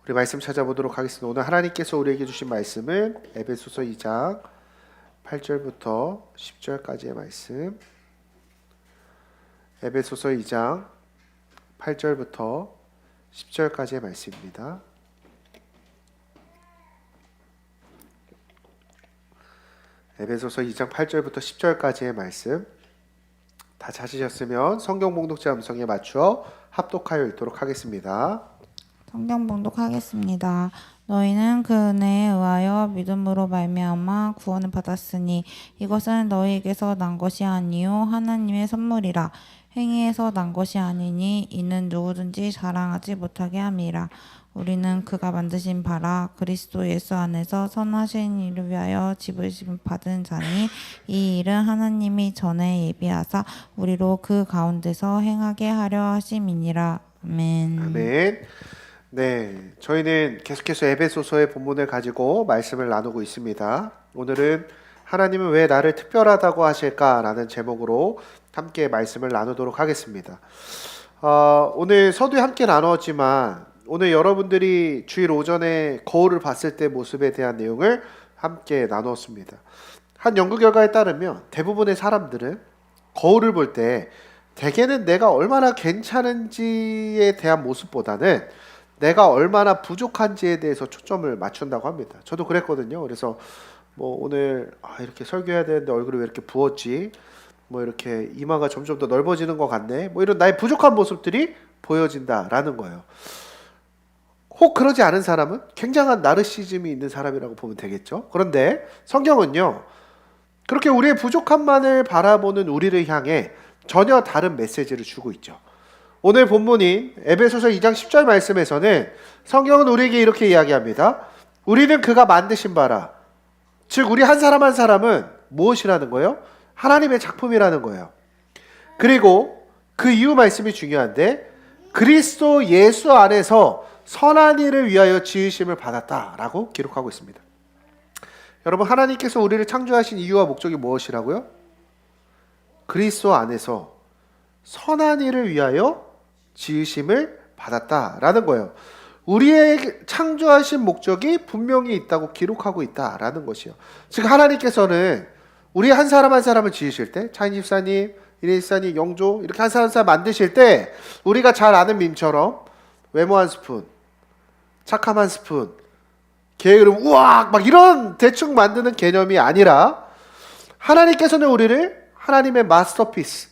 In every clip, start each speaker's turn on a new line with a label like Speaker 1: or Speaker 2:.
Speaker 1: 우리 말씀 찾아보도록 하겠습니다. 오늘 하나님께서 우리에게 주신 말씀은 에베소서 2장 8절부터 10절까지의 말씀. 에베소서 2장 8절부터 10절까지의 말씀입니다. 에베소서 2장 8절부터 10절까지의 말씀. 다 찾으셨으면 성경 봉독자 음성에 맞추어 합독하여 읽도록 하겠습니다.
Speaker 2: 성경 봉독하겠습니다. 너희는 그 은혜에 의하여 믿음으로 말미암아 구원을 받았으니 이것은 너희에게서 난 것이 아니요 하나님의 선물이라. 행위에서 난 것이 아니니 이는 누구든지 자랑하지 못하게 함이라. 우리는 그가 만드신 바라 그리스도 예수 안에서 선하신 일을 위하여 지으심 받은 자니 이 일은 하나님이 전에 예비하사 우리로 그 가운데서 행하게 하려 하심이니라. 아멘.
Speaker 1: 아멘. 네, 저희는 계속해서 에베소서의 본문을 가지고 말씀을 나누고 있습니다. 오늘은 하나님은 왜 나를 특별하다고 하실까라는 제목으로 함께 말씀을 나누도록 하겠습니다. 오늘 서두에 함께 나누었지만 오늘 여러분들이 주일 오전에 거울을 봤을 때 모습에 대한 내용을 함께 나누었습니다. 한 연구 결과에 따르면 대부분의 사람들은 거울을 볼 때 대개는 내가 얼마나 괜찮은지에 대한 모습보다는 내가 얼마나 부족한지에 대해서 초점을 맞춘다고 합니다. 저도 그랬거든요. 그래서 뭐 오늘 이렇게 설교해야 되는데 얼굴이 왜 이렇게 부었지? 뭐 이렇게 이마가 점점 더 넓어지는 것 같네. 뭐 이런 나의 부족한 모습들이 보여진다라는 거예요. 혹 그러지 않은 사람은 굉장한 나르시즘이 있는 사람이라고 보면 되겠죠. 그런데 성경은요, 그렇게 우리의 부족함만을 바라보는 우리를 향해 전혀 다른 메시지를 주고 있죠. 오늘 본문인 에베소서 2장 10절 말씀에서는 성경은 우리에게 이렇게 이야기합니다. 우리는 그가 만드신 바라. 즉 우리 한 사람 한 사람은 무엇이라는 거예요? 하나님의 작품이라는 거예요. 그리고 그 이후 말씀이 중요한데 그리스도 예수 안에서 선한 일을 위하여 지으심을 받았다라고 기록하고 있습니다. 여러분, 하나님께서 우리를 창조하신 이유와 목적이 무엇이라고요? 그리스도 안에서 선한 일을 위하여 지으심을 받았다라는 거예요. 우리의 창조하신 목적이 분명히 있다고 기록하고 있다라는 것이요. 즉 하나님께서는 우리 한 사람 한 사람을 지으실 때, 차인 집사님, 이래 집사님, 영조 이렇게 한 사람 한 사람 만드실 때 우리가 잘 아는 밈처럼 외모 한 스푼, 착함 한 스푼, 게으름 우악 막 이런 대충 만드는 개념이 아니라 하나님께서는 우리를 하나님의 마스터피스,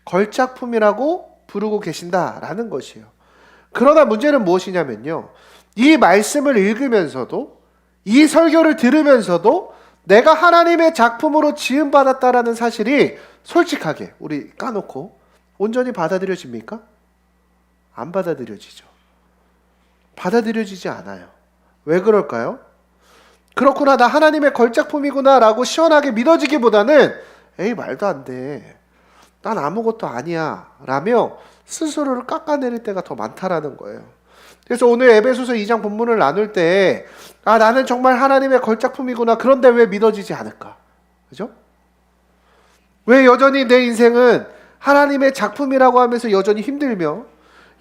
Speaker 1: 걸작품이라고 부르고 계신다라는 것이에요. 그러나 문제는 무엇이냐면요, 이 말씀을 읽으면서도 이 설교를 들으면서도 내가 하나님의 작품으로 지음받았다라는 사실이 솔직하게 우리 까놓고 온전히 받아들여집니까? 안 받아들여지죠. 받아들여지지 않아요. 왜 그럴까요? 그렇구나, 나 하나님의 걸작품이구나 라고 시원하게 믿어지기보다는 에이 말도 안 돼, 난 아무것도 아니야 라며 스스로를 깎아내릴 때가 더 많다라는 거예요. 그래서 오늘 에베소서 2장 본문을 나눌 때 나는 정말 하나님의 걸작품이구나, 그런데 왜 믿어지지 않을까? 그죠? 왜 여전히 내 인생은 하나님의 작품이라고 하면서 여전히 힘들며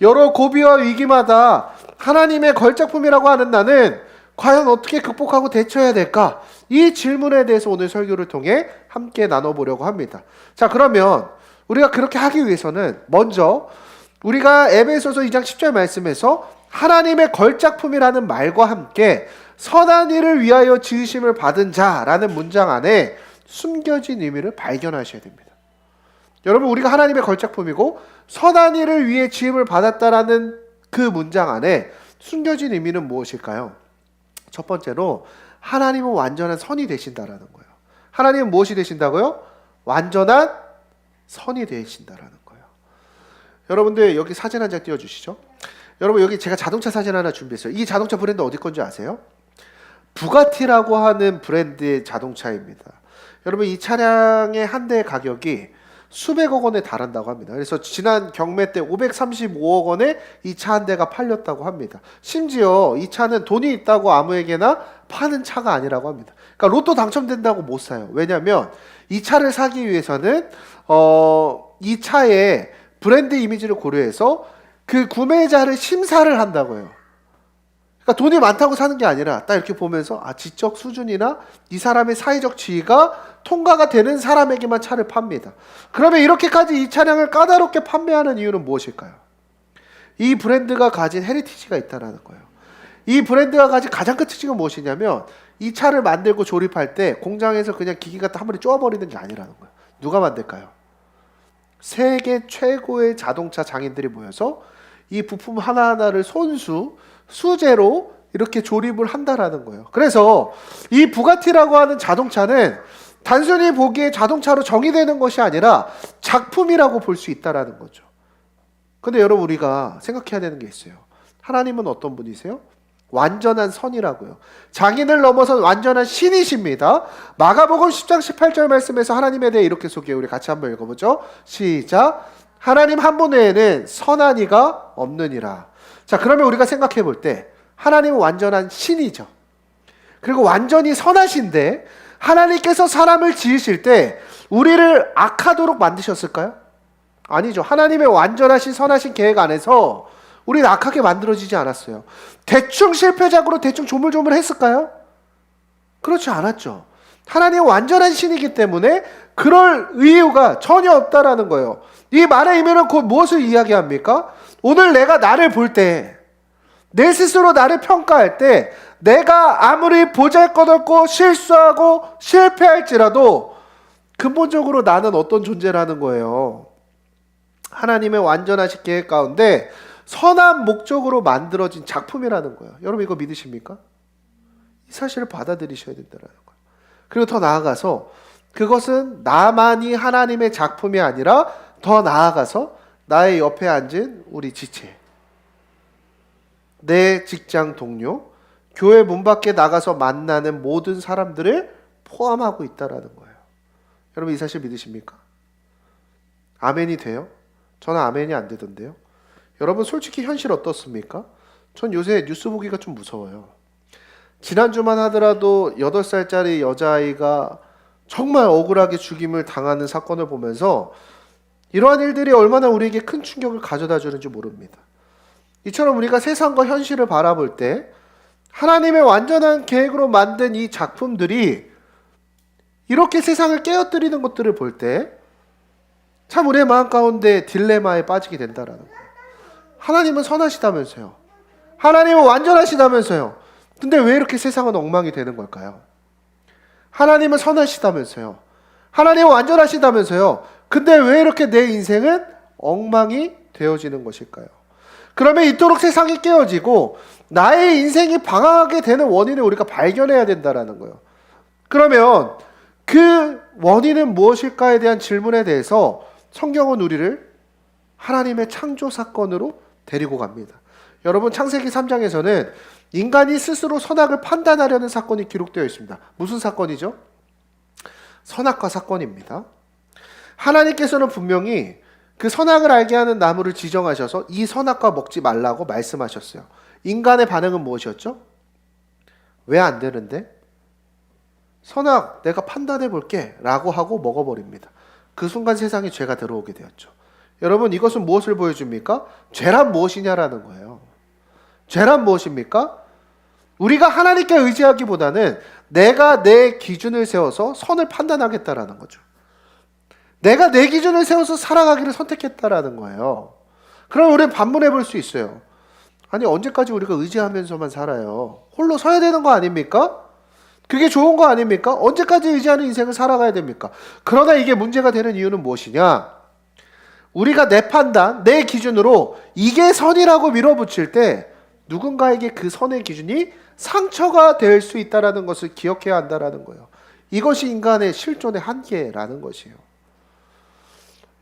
Speaker 1: 여러 고비와 위기마다 하나님의 걸작품이라고 하는 나는 과연 어떻게 극복하고 대처해야 될까? 이 질문에 대해서 오늘 설교를 통해 함께 나눠보려고 합니다. 자, 그러면 우리가 그렇게 하기 위해서는 먼저 우리가 에베소서 2장 10절 말씀에서 하나님의 걸작품이라는 말과 함께 선한 일을 위하여 지으심을 받은 자라는 문장 안에 숨겨진 의미를 발견하셔야 됩니다. 여러분, 우리가 하나님의 걸작품이고 선한 일을 위해 지음을 받았다라는 그 문장 안에 숨겨진 의미는 무엇일까요? 첫 번째로 하나님은 완전한 선이 되신다라는 거예요. 하나님은 무엇이 되신다고요? 완전한 선이 되신다라는 거예요. 여러분들 여기 사진 한 장 띄워주시죠. 여러분, 여기 제가 자동차 사진 하나 준비했어요. 이 자동차 브랜드 어디 건지 아세요? 부가티라고 하는 브랜드의 자동차입니다. 여러분, 이 차량의 한 대의 가격이 수백억 원에 달한다고 합니다. 그래서 지난 경매 때 535억 원에 이 차 한 대가 팔렸다고 합니다. 심지어 이 차는 돈이 있다고 아무에게나 파는 차가 아니라고 합니다. 그러니까 로또 당첨된다고 못 사요. 왜냐하면 이 차를 사기 위해서는 이 차의 브랜드 이미지를 고려해서 그 구매자를 심사를 한다고요. 그러니까 돈이 많다고 사는 게 아니라 딱 이렇게 보면서 지적 수준이나 이 사람의 사회적 지위가 통과가 되는 사람에게만 차를 팝니다. 그러면 이렇게까지 이 차량을 까다롭게 판매하는 이유는 무엇일까요? 이 브랜드가 가진 헤리티지가 있다는 거예요. 이 브랜드가 가진 가장 큰 특징은 무엇이냐면 이 차를 만들고 조립할 때 공장에서 그냥 기기 갖다 한 번에 쪼아버리는 게 아니라는 거예요. 누가 만들까요? 세계 최고의 자동차 장인들이 모여서 이 부품 하나하나를 수제로 이렇게 조립을 한다라는 거예요. 그래서 이 부가티라고 하는 자동차는 단순히 보기에 자동차로 정의되는 것이 아니라 작품이라고 볼 수 있다라는 거죠. 근데 여러분, 우리가 생각해야 되는 게 있어요. 하나님은 어떤 분이세요? 완전한 선이라고요. 장인을 넘어선 완전한 신이십니다. 마가복음 10장 18절 말씀에서 하나님에 대해 이렇게 소개해요. 우리 같이 한번 읽어보죠. 시작. 하나님 한 분 외에는 선한 이가 없느니라. 자, 그러면 우리가 생각해 볼 때 하나님은 완전한 신이죠. 그리고 완전히 선하신데 하나님께서 사람을 지으실 때 우리를 악하도록 만드셨을까요? 아니죠. 하나님의 완전하신 선하신 계획 안에서 우리는 악하게 만들어지지 않았어요. 대충 실패작으로 대충 조물조물 했을까요? 그렇지 않았죠. 하나님은 완전한 신이기 때문에 그럴 이유가 전혀 없다라는 거예요. 이 말의 의미는 곧 무엇을 이야기합니까? 오늘 내가 나를 볼 때, 내 스스로 나를 평가할 때 내가 아무리 보잘것없고 실수하고 실패할지라도 근본적으로 나는 어떤 존재라는 거예요. 하나님의 완전하신 계획 가운데 선한 목적으로 만들어진 작품이라는 거예요. 여러분, 이거 믿으십니까? 이 사실을 받아들이셔야 된다는 거예요. 그리고 더 나아가서 그것은 나만이 하나님의 작품이 아니라 더 나아가서 나의 옆에 앉은 우리 지체, 내 직장 동료, 교회 문 밖에 나가서 만나는 모든 사람들을 포함하고 있다라는 거예요. 여러분, 이 사실 믿으십니까? 아멘이 돼요? 저는 아멘이 안 되던데요. 여러분, 솔직히 현실 어떻습니까? 전 요새 뉴스 보기가 좀 무서워요. 지난주만 하더라도 8살짜리 여자아이가 정말 억울하게 죽임을 당하는 사건을 보면서 이러한 일들이 얼마나 우리에게 큰 충격을 가져다 주는지 모릅니다. 이처럼 우리가 세상과 현실을 바라볼 때 하나님의 완전한 계획으로 만든 이 작품들이 이렇게 세상을 깨어뜨리는 것들을 볼 때 참 우리의 마음 가운데 딜레마에 빠지게 된다라는 거예요. 하나님은 선하시다면서요. 하나님은 완전하시다면서요. 근데 왜 이렇게 세상은 엉망이 되는 걸까요? 하나님은 선하시다면서요. 하나님은 완전하시다면서요. 근데 왜 이렇게 내 인생은 엉망이 되어지는 것일까요? 그러면 이토록 세상이 깨어지고 나의 인생이 방황하게 되는 원인을 우리가 발견해야 된다라는 거예요. 그러면 그 원인은 무엇일까에 대한 질문에 대해서 성경은 우리를 하나님의 창조 사건으로 데리고 갑니다. 여러분, 창세기 3장에서는 인간이 스스로 선악을 판단하려는 사건이 기록되어 있습니다. 무슨 사건이죠? 선악과 사건입니다. 하나님께서는 분명히 그 선악을 알게 하는 나무를 지정하셔서 이 선악과 먹지 말라고 말씀하셨어요. 인간의 반응은 무엇이었죠? 왜 안 되는데? 선악 내가 판단해 볼게 라고 하고 먹어버립니다. 그 순간 세상에 죄가 들어오게 되었죠. 여러분, 이것은 무엇을 보여줍니까? 죄란 무엇이냐라는 거예요. 죄란 무엇입니까? 우리가 하나님께 의지하기보다는 내가 내 기준을 세워서 선을 판단하겠다라는 거죠. 내가 내 기준을 세워서 살아가기를 선택했다라는 거예요. 그럼 우리는 반문해 볼 수 있어요. 아니, 언제까지 우리가 의지하면서만 살아요? 홀로 서야 되는 거 아닙니까? 그게 좋은 거 아닙니까? 언제까지 의지하는 인생을 살아가야 됩니까? 그러나 이게 문제가 되는 이유는 무엇이냐? 우리가 내 판단, 내 기준으로 이게 선이라고 밀어붙일 때 누군가에게 그 선의 기준이 상처가 될 수 있다는 것을 기억해야 한다는 거예요. 이것이 인간의 실존의 한계라는 것이에요.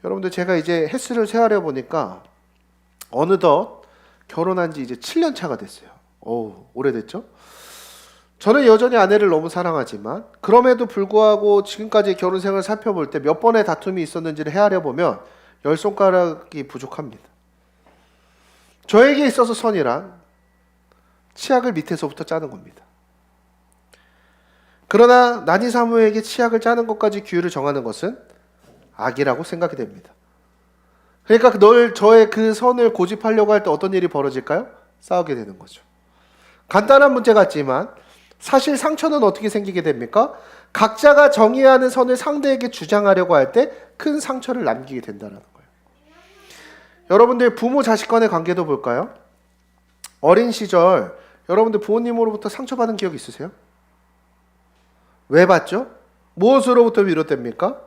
Speaker 1: 여러분들, 제가 이제 횟수를 세하려 보니까 어느덧 결혼한 지 이제 7년 차가 됐어요. 오래됐죠? 저는 여전히 아내를 너무 사랑하지만 그럼에도 불구하고 지금까지 결혼 생활을 살펴볼 때 몇 번의 다툼이 있었는지를 헤아려 보면 10손가락이 부족합니다. 저에게 있어서 선이란 치약을 밑에서부터 짜는 겁니다. 그러나 난이 사무에게 치약을 짜는 것까지 규율을 정하는 것은 악이라고 생각이 됩니다. 그러니까 저의 그 선을 고집하려고 할 때 어떤 일이 벌어질까요? 싸우게 되는 거죠. 간단한 문제 같지만 사실 상처는 어떻게 생기게 됩니까? 각자가 정의하는 선을 상대에게 주장하려고 할 때 큰 상처를 남기게 된다는 거예요. 여러분들 부모 자식 간의 관계도 볼까요? 어린 시절 여러분들 부모님으로부터 상처받은 기억 있으세요? 왜 받죠? 무엇으로부터 비롯됩니까?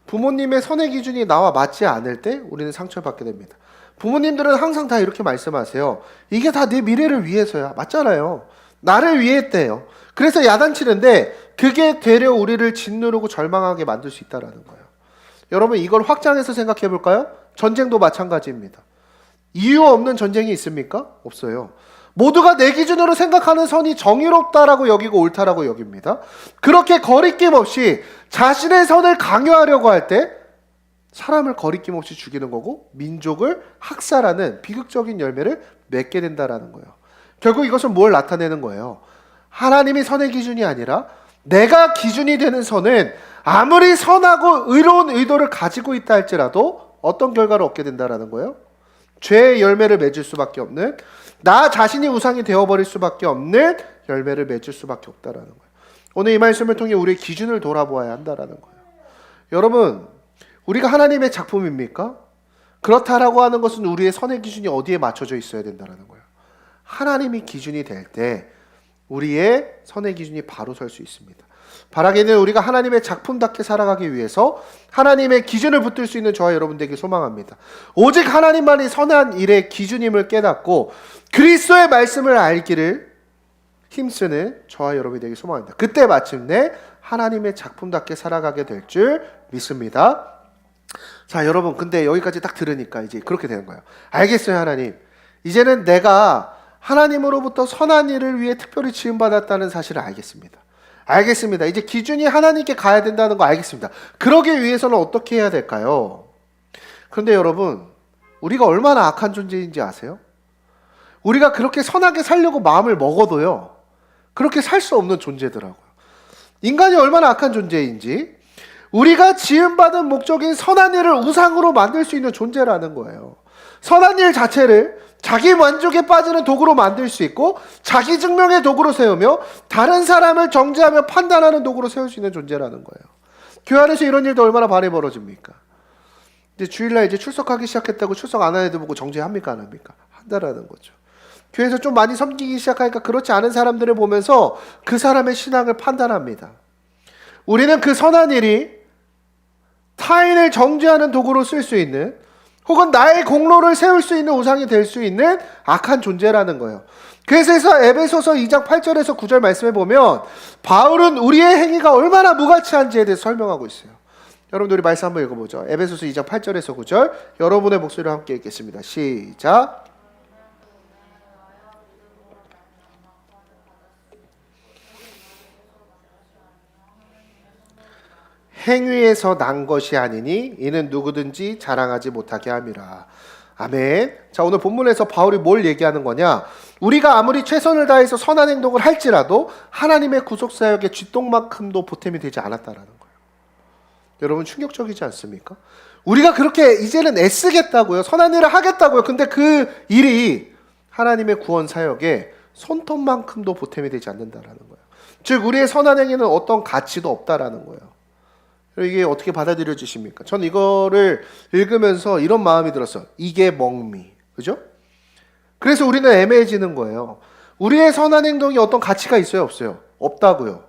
Speaker 1: 부모님의 선의 기준이 나와 맞지 않을 때 우리는 상처를 받게 됩니다. 부모님들은 항상 다 이렇게 말씀하세요. 이게 다 내 미래를 위해서야. 맞잖아요. 나를 위해 했대요. 그래서 야단치는데 그게 되려 우리를 짓누르고 절망하게 만들 수 있다는 거예요. 여러분 이걸 확장해서 생각해 볼까요? 전쟁도 마찬가지입니다. 이유 없는 전쟁이 있습니까? 없어요. 모두가 내 기준으로 생각하는 선이 정의롭다라고 여기고 옳다라고 여깁니다. 그렇게 거리낌 없이 자신의 선을 강요하려고 할 때 사람을 거리낌 없이 죽이는 거고 민족을 학살하는 비극적인 열매를 맺게 된다라는 거예요. 결국 이것은 뭘 나타내는 거예요? 하나님이 선의 기준이 아니라 내가 기준이 되는 선은 아무리 선하고 의로운 의도를 가지고 있다 할지라도 어떤 결과를 얻게 된다라는 거예요? 죄의 열매를 맺을 수밖에 없는, 나 자신이 우상이 되어버릴 수밖에 없는 열매를 맺을 수밖에 없다라는 거예요. 오늘 이 말씀을 통해 우리의 기준을 돌아보아야 한다라는 거예요. 여러분, 우리가 하나님의 작품입니까? 그렇다라고 하는 것은 우리의 선의 기준이 어디에 맞춰져 있어야 된다라는 거예요. 하나님이 기준이 될 때 우리의 선의 기준이 바로 설 수 있습니다. 바라기는 우리가 하나님의 작품답게 살아가기 위해서 하나님의 기준을 붙들 수 있는 저와 여러분들에게 소망합니다. 오직 하나님만이 선한 일의 기준임을 깨닫고 그리스도의 말씀을 알기를 힘쓰는 저와 여러분들에게 소망합니다. 그때 마침내 하나님의 작품답게 살아가게 될 줄 믿습니다. 자, 여러분, 근데 여기까지 딱 들으니까 이제 그렇게 되는 거예요. 알겠어요, 하나님. 이제는 내가 하나님으로부터 선한 일을 위해 특별히 지음받았다는 사실을 알겠습니다. 알겠습니다. 이제 기준이 하나님께 가야 된다는 거 알겠습니다. 그러기 위해서는 어떻게 해야 될까요? 그런데 여러분, 우리가 얼마나 악한 존재인지 아세요? 우리가 그렇게 선하게 살려고 마음을 먹어도요, 그렇게 살 수 없는 존재더라고요. 인간이 얼마나 악한 존재인지, 우리가 지음받은 목적인 선한 일을 우상으로 만들 수 있는 존재라는 거예요. 선한 일 자체를 자기 만족에 빠지는 도구로 만들 수 있고 자기 증명의 도구로 세우며 다른 사람을 정죄하며 판단하는 도구로 세울 수 있는 존재라는 거예요. 교회 안에서 이런 일도 얼마나 많이 벌어집니까? 이제 주일날 이제 출석하기 시작했다고 출석 안 하는 애들 보고 정죄합니까? 안 합니까? 한다라는 거죠. 교회에서 좀 많이 섬기기 시작하니까 그렇지 않은 사람들을 보면서 그 사람의 신앙을 판단합니다. 우리는 그 선한 일이 타인을 정죄하는 도구로 쓸 수 있는, 혹은 나의 공로를 세울 수 있는 우상이 될 수 있는 악한 존재라는 거예요. 그래서 에베소서 2장 8절에서 9절 말씀해 보면 바울은 우리의 행위가 얼마나 무가치한지에 대해서 설명하고 있어요. 여러분들 우리 말씀 한번 읽어보죠. 에베소서 2장 8절에서 9절 여러분의 목소리로 함께 읽겠습니다. 시작. 행위에서 난 것이 아니니 이는 누구든지 자랑하지 못하게 함이라. 아멘. 자, 오늘 본문에서 바울이 뭘 얘기하는 거냐? 우리가 아무리 최선을 다해서 선한 행동을 할지라도 하나님의 구속사역의 쥐똥만큼도 보탬이 되지 않았다라는 거예요. 여러분 충격적이지 않습니까? 우리가 그렇게 이제는 애쓰겠다고요. 선한 일을 하겠다고요. 근데 그 일이 하나님의 구원 사역에 손톱만큼도 보탬이 되지 않는다라는 거예요. 즉 우리의 선한 행위는 어떤 가치도 없다라는 거예요. 이게 어떻게 받아들여 주십니까? 전 이거를 읽으면서 이런 마음이 들었어요. 이게 멍미. 그죠? 그래서 우리는 애매해지는 거예요. 우리의 선한 행동이 어떤 가치가 있어요? 없어요? 없다고요.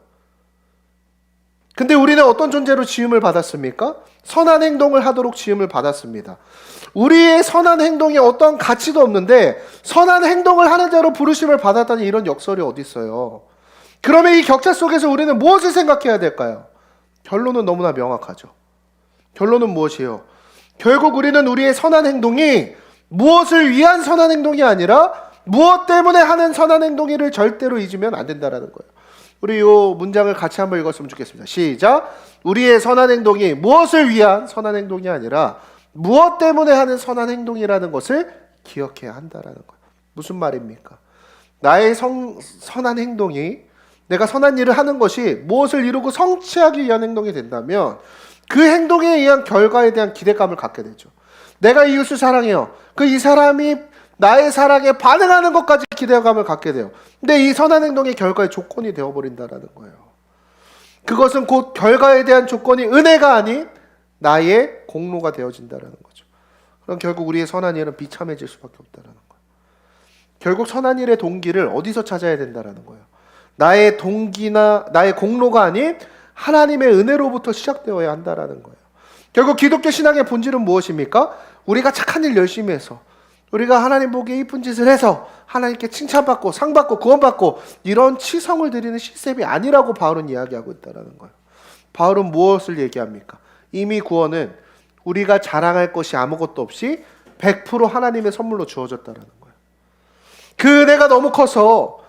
Speaker 1: 근데 우리는 어떤 존재로 지음을 받았습니까? 선한 행동을 하도록 지음을 받았습니다. 우리의 선한 행동이 어떤 가치도 없는데 선한 행동을 하는 자로 부르심을 받았다는 이런 역설이 어디 있어요? 그러면 이 격차 속에서 우리는 무엇을 생각해야 될까요? 결론은 너무나 명확하죠. 결론은 무엇이에요? 결국 우리는 우리의 선한 행동이 무엇을 위한 선한 행동이 아니라 무엇 때문에 하는 선한 행동이를 절대로 잊으면 안 된다는 거예요. 우리 이 문장을 같이 한번 읽었으면 좋겠습니다. 시작. 우리의 선한 행동이 무엇을 위한 선한 행동이 아니라 무엇 때문에 하는 선한 행동이라는 것을 기억해야 한다는 거예요. 무슨 말입니까? 나의 선한 행동이, 내가 선한 일을 하는 것이 무엇을 이루고 성취하기 위한 행동이 된다면 그 행동에 의한 결과에 대한 기대감을 갖게 되죠. 내가 이웃을 사랑해요. 이 사람이 나의 사랑에 반응하는 것까지 기대감을 갖게 돼요. 근데 이 선한 행동의 결과의 조건이 되어버린다라는 거예요. 그것은 곧 결과에 대한 조건이 은혜가 아닌 나의 공로가 되어진다라는 거죠. 그럼 결국 우리의 선한 일은 비참해질 수밖에 없다라는 거예요. 결국 선한 일의 동기를 어디서 찾아야 된다라는 거예요. 나의 동기나 나의 공로가 아닌 하나님의 은혜로부터 시작되어야 한다라는 거예요. 결국 기독교 신앙의 본질은 무엇입니까? 우리가 착한 일 열심히 해서, 우리가 하나님 보기에 이쁜 짓을 해서 하나님께 칭찬받고 상받고 구원받고 이런 치성을 드리는 시스템이 아니라고 바울은 이야기하고 있다는 거예요. 바울은 무엇을 얘기합니까? 이미 구원은 우리가 자랑할 것이 아무것도 없이 100% 하나님의 선물로 주어졌다는 거예요. 그 은혜가 너무 커서,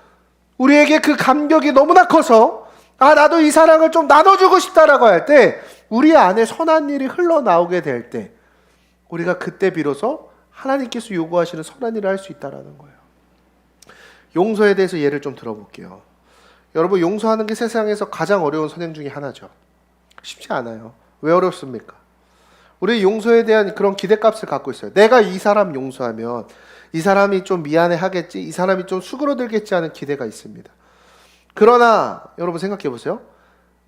Speaker 1: 우리에게 그 감격이 너무나 커서 나도 이 사랑을 좀 나눠주고 싶다라고 할 때, 우리 안에 선한 일이 흘러나오게 될 때 우리가 그때 비로소 하나님께서 요구하시는 선한 일을 할 수 있다는 거예요. 용서에 대해서 예를 좀 들어볼게요. 여러분, 용서하는 게 세상에서 가장 어려운 선행 중에 하나죠. 쉽지 않아요. 왜 어렵습니까? 우리 용서에 대한 그런 기대값을 갖고 있어요. 내가 이 사람 용서하면 이 사람이 좀 미안해 하겠지, 이 사람이 좀 수그러들겠지 하는 기대가 있습니다. 그러나 여러분 생각해 보세요.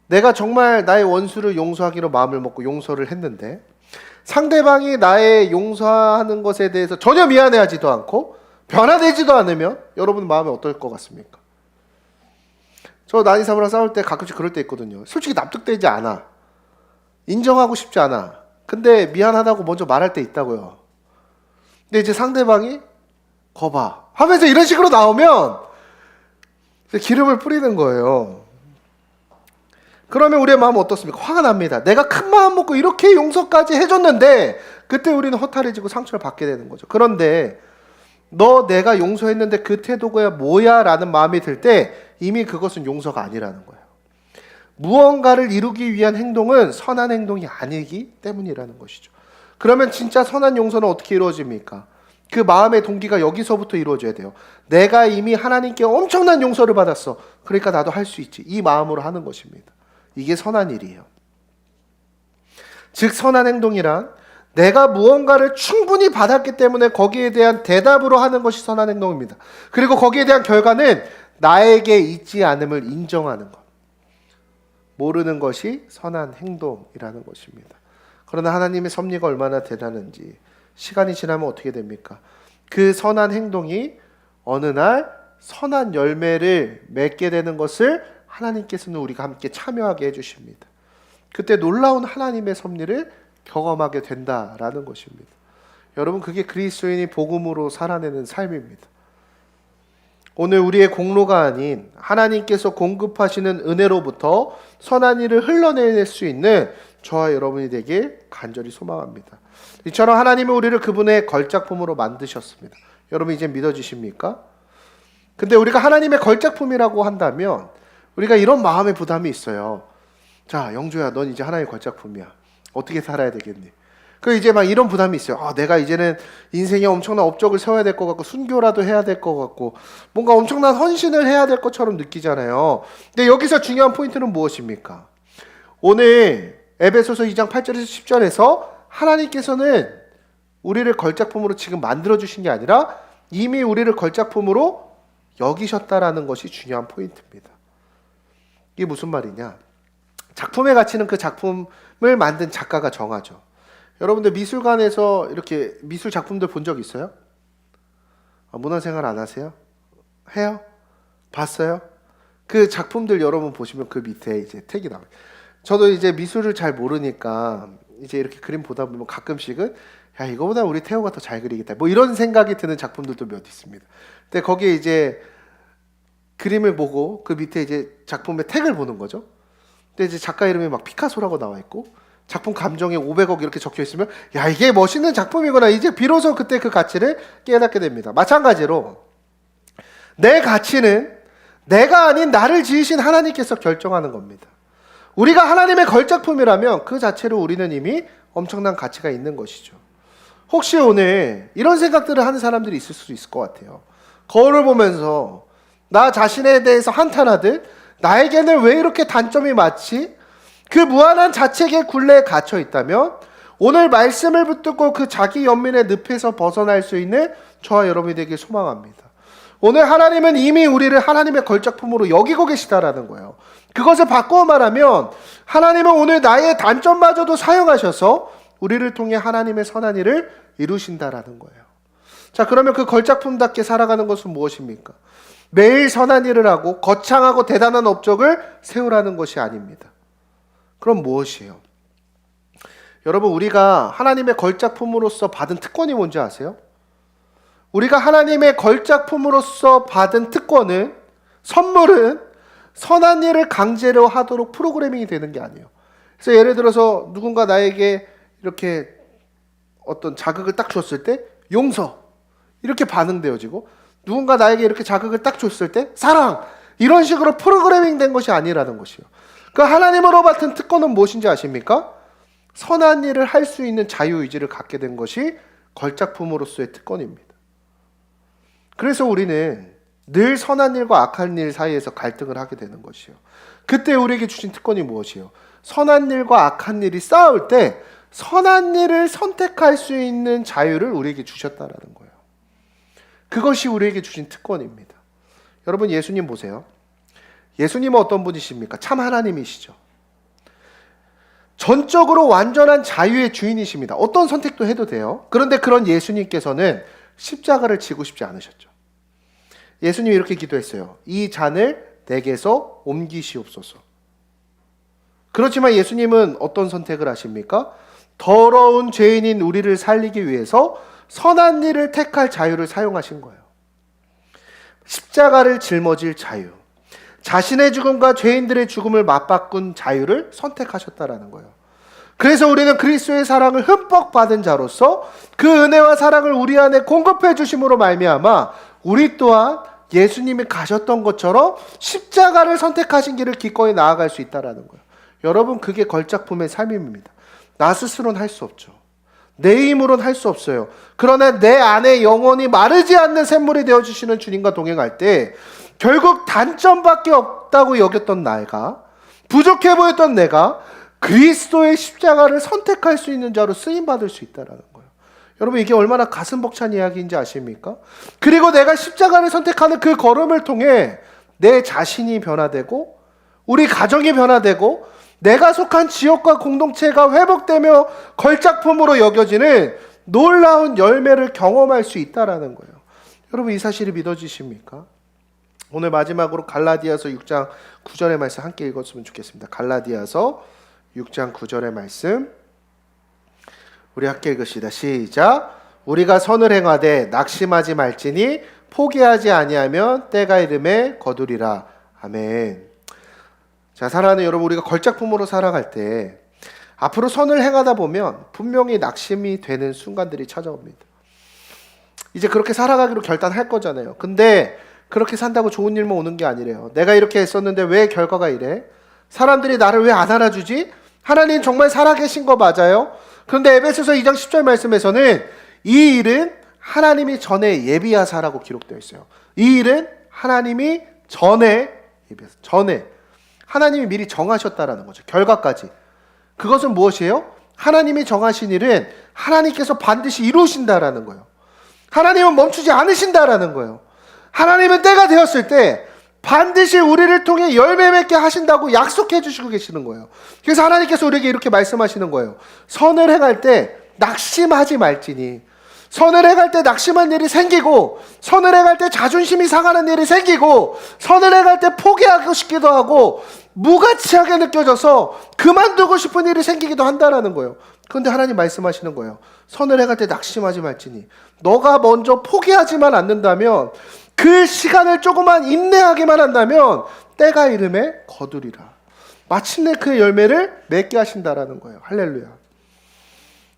Speaker 1: 내가 정말 나의 원수를 용서하기로 마음을 먹고 용서를 했는데 상대방이 나의 용서하는 것에 대해서 전혀 미안해하지도 않고 변화되지도 않으면 여러분 마음이 어떨 것 같습니까? 저 난이사무랑 싸울 때 가끔씩 그럴 때 있거든요. 솔직히 납득되지 않아. 인정하고 싶지 않아. 근데 미안하다고 먼저 말할 때 있다고요. 근데 이제 상대방이 거봐 하면서 이런 식으로 나오면 기름을 뿌리는 거예요. 그러면 우리의 마음은 어떻습니까? 화가 납니다. 내가 큰 마음 먹고 이렇게 용서까지 해줬는데 그때 우리는 허탈해지고 상처를 받게 되는 거죠. 그런데 내가 용서했는데 그 태도가 뭐야? 라는 마음이 들 때 이미 그것은 용서가 아니라는 거예요. 무언가를 이루기 위한 행동은 선한 행동이 아니기 때문이라는 것이죠. 그러면 진짜 선한 용서는 어떻게 이루어집니까? 그 마음의 동기가 여기서부터 이루어져야 돼요. 내가 이미 하나님께 엄청난 용서를 받았어. 그러니까 나도 할 수 있지. 이 마음으로 하는 것입니다. 이게 선한 일이에요. 즉 선한 행동이란 내가 무언가를 충분히 받았기 때문에 거기에 대한 대답으로 하는 것이 선한 행동입니다. 그리고 거기에 대한 결과는 나에게 있지 않음을 인정하는 것. 모르는 것이 선한 행동이라는 것입니다. 그러나 하나님의 섭리가 얼마나 대단한지 시간이 지나면 어떻게 됩니까? 그 선한 행동이 어느 날 선한 열매를 맺게 되는 것을 하나님께서는 우리가 함께 참여하게 해주십니다. 그때 놀라운 하나님의 섭리를 경험하게 된다라는 것입니다. 여러분, 그게 그리스도인이 복음으로 살아내는 삶입니다. 오늘 우리의 공로가 아닌 하나님께서 공급하시는 은혜로부터 선한 일을 흘러낼 수 있는 저와 여러분이 되길 간절히 소망합니다. 이처럼 하나님은 우리를 그분의 걸작품으로 만드셨습니다. 여러분 이제 믿어지십니까? 근데 우리가 하나님의 걸작품이라고 한다면 우리가 이런 마음의 부담이 있어요. 자, 영조야, 넌 이제 하나님의 걸작품이야. 어떻게 살아야 되겠니? 그 이제 막 이런 부담이 있어요. 내가 이제는 인생에 엄청난 업적을 세워야 될 것 같고 순교라도 해야 될 것 같고 뭔가 엄청난 헌신을 해야 될 것처럼 느끼잖아요. 근데 여기서 중요한 포인트는 무엇입니까? 오늘 에베소서 2장 8절에서 10절에서 하나님께서는 우리를 걸작품으로 지금 만들어주신 게 아니라 이미 우리를 걸작품으로 여기셨다라는 것이 중요한 포인트입니다. 이게 무슨 말이냐? 작품의 가치는 그 작품을 만든 작가가 정하죠. 여러분들 미술관에서 이렇게 미술 작품들 본 적 있어요? 문화생활 안 하세요? 해요? 봤어요? 그 작품들 여러분 보시면 그 밑에 이제 택이 나와요. 저도 이제 미술을 잘 모르니까 이제 이렇게 그림 보다 보면 가끔씩은 야, 이거보다 우리 태호가 더 잘 그리겠다. 뭐 이런 생각이 드는 작품들도 몇 있습니다. 근데 거기에 이제 그림을 보고 그 밑에 이제 작품의 택을 보는 거죠. 근데 이제 작가 이름이 막 피카소라고 나와 있고 작품 감정에 500억 이렇게 적혀 있으면 야, 이게 멋있는 작품이구나. 이제 비로소 그때 그 가치를 깨닫게 됩니다. 마찬가지로 내 가치는 내가 아닌 나를 지으신 하나님께서 결정하는 겁니다. 우리가 하나님의 걸작품이라면 그 자체로 우리는 이미 엄청난 가치가 있는 것이죠. 혹시 오늘 이런 생각들을 하는 사람들이 있을 수 있을 것 같아요. 거울을 보면서 나 자신에 대해서 한탄하듯 나에게는 왜 이렇게 단점이 많지? 그 무한한 자책의 굴레에 갇혀 있다면 오늘 말씀을 붙들고 그 자기 연민의 늪에서 벗어날 수 있는 저와 여러분이 되길 소망합니다. 오늘 하나님은 이미 우리를 하나님의 걸작품으로 여기고 계시다라는 거예요. 그것을 바꾸어 말하면 하나님은 오늘 나의 단점마저도 사용하셔서 우리를 통해 하나님의 선한 일을 이루신다라는 거예요. 자, 그러면 그 걸작품답게 살아가는 것은 무엇입니까? 매일 선한 일을 하고 거창하고 대단한 업적을 세우라는 것이 아닙니다. 그럼 무엇이에요? 여러분, 우리가 하나님의 걸작품으로서 받은 특권이 뭔지 아세요? 우리가 하나님의 걸작품으로서 받은 특권은, 선물은 선한 일을 강제로 하도록 프로그래밍이 되는 게 아니에요. 그래서 예를 들어서 누군가 나에게 이렇게 어떤 자극을 딱 줬을 때 용서, 이렇게 반응되어지고, 누군가 나에게 이렇게 자극을 딱 줬을 때 사랑, 이런 식으로 프로그래밍 된 것이 아니라는 것이요. 그 하나님으로 받은 특권은 무엇인지 아십니까? 선한 일을 할 수 있는 자유의지를 갖게 된 것이 걸작품으로서의 특권입니다. 그래서 우리는 늘 선한 일과 악한 일 사이에서 갈등을 하게 되는 것이요. 그때 우리에게 주신 특권이 무엇이요? 선한 일과 악한 일이 싸울 때 선한 일을 선택할 수 있는 자유를 우리에게 주셨다라는 거예요. 그것이 우리에게 주신 특권입니다. 여러분, 예수님 보세요. 예수님은 어떤 분이십니까? 참 하나님이시죠. 전적으로 완전한 자유의 주인이십니다. 어떤 선택도 해도 돼요. 그런데 그런 예수님께서는 십자가를 지고 싶지 않으셨죠. 예수님이 이렇게 기도했어요. 이 잔을 내게서 옮기시옵소서. 그렇지만 예수님은 어떤 선택을 하십니까? 더러운 죄인인 우리를 살리기 위해서 선한 일을 택할 자유를 사용하신 거예요. 십자가를 짊어질 자유, 자신의 죽음과 죄인들의 죽음을 맞바꾼 자유를 선택하셨다라는 거예요. 그래서 우리는 그리스도의 사랑을 흠뻑 받은 자로서 그 은혜와 사랑을 우리 안에 공급해 주심으로 말미암아 우리 또한 예수님이 가셨던 것처럼 십자가를 선택하신 길을 기꺼이 나아갈 수 있다라는 거예요. 여러분, 그게 걸작품의 삶입니다. 나 스스로는 할 수 없죠. 내 힘으로는 할 수 없어요. 그러나 내 안에 영원히 마르지 않는 샘물이 되어주시는 주님과 동행할 때 결국 단점밖에 없다고 여겼던 나가, 부족해 보였던 내가 그리스도의 십자가를 선택할 수 있는 자로 쓰임받을 수 있다는 거예요. 여러분, 이게 얼마나 가슴 벅찬 이야기인지 아십니까? 그리고 내가 십자가를 선택하는 그 걸음을 통해 내 자신이 변화되고 우리 가정이 변화되고 내가 속한 지역과 공동체가 회복되며 걸작품으로 여겨지는 놀라운 열매를 경험할 수 있다는 거예요. 여러분, 이 사실이 믿어지십니까? 오늘 마지막으로 갈라디아서 6장 9절의 말씀 함께 읽었으면 좋겠습니다. 갈라디아서 6장 9절의 말씀 우리 함께 읽읍시다. 시작. 우리가 선을 행하되 낙심하지 말지니 포기하지 아니하면 때가 이름에 거두리라. 아멘. 자, 사랑하는 여러분, 우리가 걸작품으로 살아갈 때 앞으로 선을 행하다 보면 분명히 낙심이 되는 순간들이 찾아옵니다. 이제 그렇게 살아가기로 결단할 거잖아요. 근데 그렇게 산다고 좋은 일만 오는 게 아니래요. 내가 이렇게 했었는데 왜 결과가 이래? 사람들이 나를 왜 안 알아주지? 하나님 정말 살아계신 거 맞아요? 그런데 에베소서 2장 10절 말씀에서는 이 일은 하나님이 전에 예비하사라고 기록되어 있어요. 이 일은 하나님이 전에 하나님이 미리 정하셨다라는 거죠. 결과까지. 그것은 무엇이에요? 하나님이 정하신 일은 하나님께서 반드시 이루신다라는 거예요. 하나님은 멈추지 않으신다라는 거예요. 하나님은 때가 되었을 때 반드시 우리를 통해 열매 맺게 하신다고 약속해 주시고 계시는 거예요. 그래서 하나님께서 우리에게 이렇게 말씀하시는 거예요. 선을 행할 때 낙심하지 말지니. 선을 행할 때 낙심한 일이 생기고, 선을 행할 때 자존심이 상하는 일이 생기고, 선을 행할 때 포기하고 싶기도 하고 무가치하게 느껴져서 그만두고 싶은 일이 생기기도 한다라는 거예요. 그런데 하나님 말씀하시는 거예요. 선을 행할 때 낙심하지 말지니. 너가 먼저 포기하지만 않는다면, 그 시간을 조금만 인내하기만 한다면 때가 이름에 거두리라. 마침내 그 열매를 맺게 하신다라는 거예요. 할렐루야.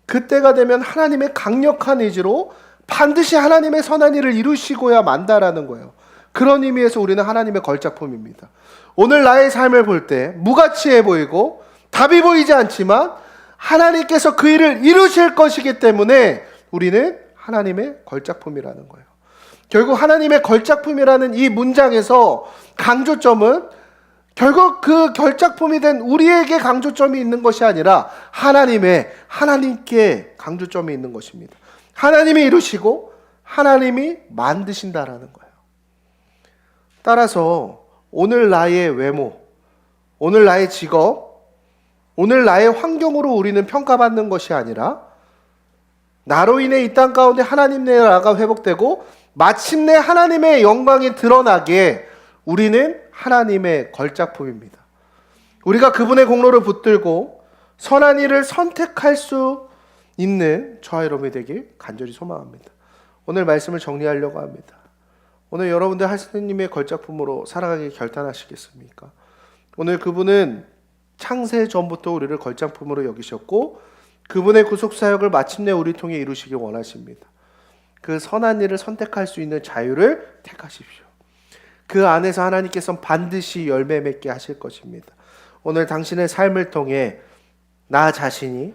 Speaker 1: 그때가 되면 하나님의 강력한 의지로 반드시 하나님의 선한 일을 이루시고야 만다라는 거예요. 그런 의미에서 우리는 하나님의 걸작품입니다. 오늘 나의 삶을 볼 때 무가치해 보이고 답이 보이지 않지만 하나님께서 그 일을 이루실 것이기 때문에 우리는 하나님의 걸작품이라는 거예요. 결국 하나님의 걸작품이라는 이 문장에서 강조점은 결국 그 걸작품이 된 우리에게 강조점이 있는 것이 아니라 하나님께 강조점이 있는 것입니다. 하나님이 이루시고 하나님이 만드신다라는 거예요. 따라서 오늘 나의 외모, 오늘 나의 직업, 오늘 나의 환경으로 우리는 평가받는 것이 아니라 나로 인해 이 땅 가운데 하나님 나라가 회복되고 마침내 하나님의 영광이 드러나기에 우리는 하나님의 걸작품입니다. 우리가 그분의 공로를 붙들고 선한 일을 선택할 수 있는 저와 여러분이 되길 간절히 소망합니다. 오늘 말씀을 정리하려고 합니다. 오늘 여러분들 하나님의 걸작품으로 살아가길 결단하시겠습니까? 오늘 그분은 창세 전부터 우리를 걸작품으로 여기셨고 그분의 구속사역을 마침내 우리 통해 이루시길 원하십니다. 그 선한 일을 선택할 수 있는 자유를 택하십시오. 그 안에서 하나님께서는 반드시 열매 맺게 하실 것입니다. 오늘 당신의 삶을 통해 나 자신이,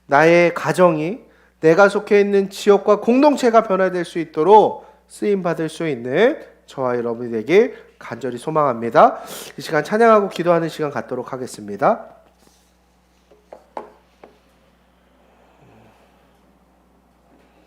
Speaker 1: 나의 가정이, 내가 속해 있는 지역과 공동체가 변화될 수 있도록 쓰임받을 수 있는 저와 여러분이 되길 간절히 소망합니다. 이 시간 찬양하고 기도하는 시간 갖도록 하겠습니다.